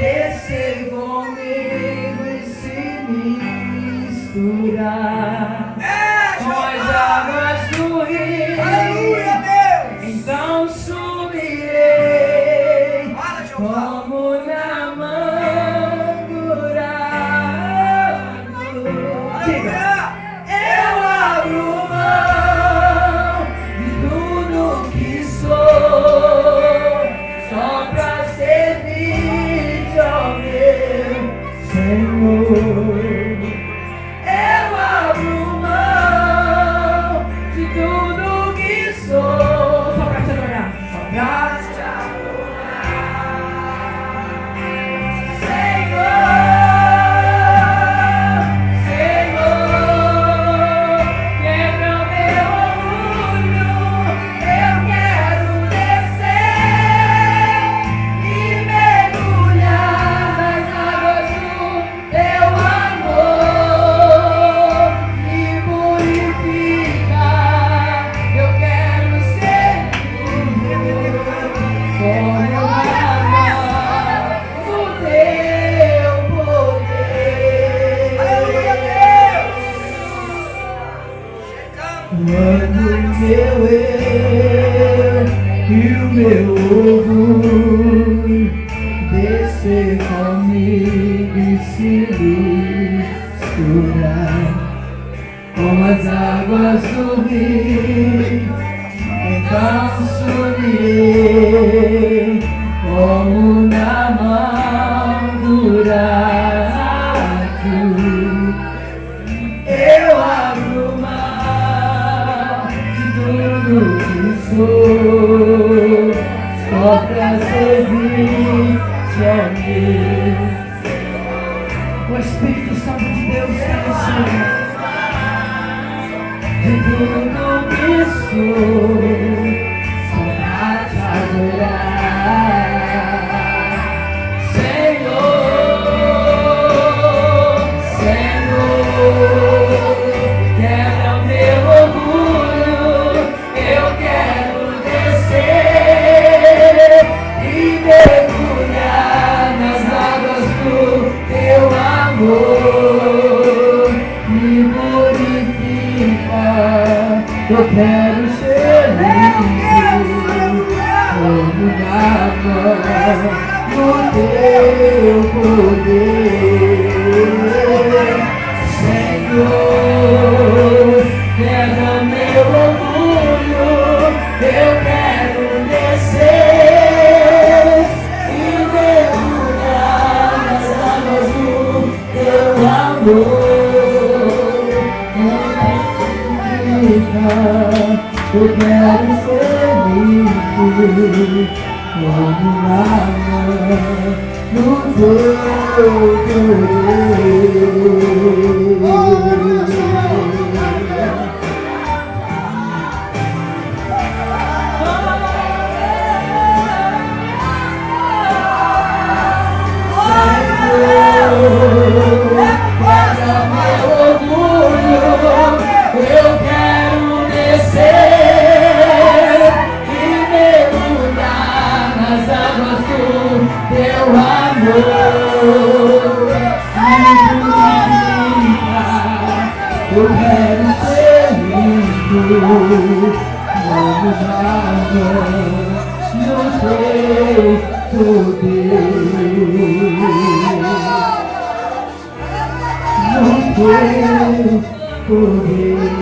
descer comigo e se misturar com as águas do rio. Aleluia, Deus. Então subirei como na mangueira. Diga, eu abro mão de tudo que sou, só pra servir ao meu Senhor. Eu abro mão de tudo que sou, só pra te adorar, só pra te adorar, Senhor. Quebra o meu orgulho, eu quero descer e mergulhar nas águas do teu amor. Me purifica, eu quero ser como amar o teu poder. Aleluia, Deus. Quando o meu eu e o meu orgulho descer comigo e se misturar com as águas do rio, então subirei como na mangueira. Eu abro mão de tudo que sou, só pra servir a Deus. O Espírito Santo de Deus está descendo. De tudo que sou, só pra te adorar, Senhor, Senhor. Quebra o meu orgulho, eu quero descer e mergulhar nas águas do teu amor. Me purifica, eu quero ser livre como água no teu poder, Senhor. Quebra meu orgulho, eu quero descer e mergulhar nas águas do teu amor. Eu quero ser livre como água no teu poder. Quebra meu orgulho, eu quero descer e mergulhar nas águas do teu amor. Me purifica, eu quero ser livre como água no teu poder. No teu poder.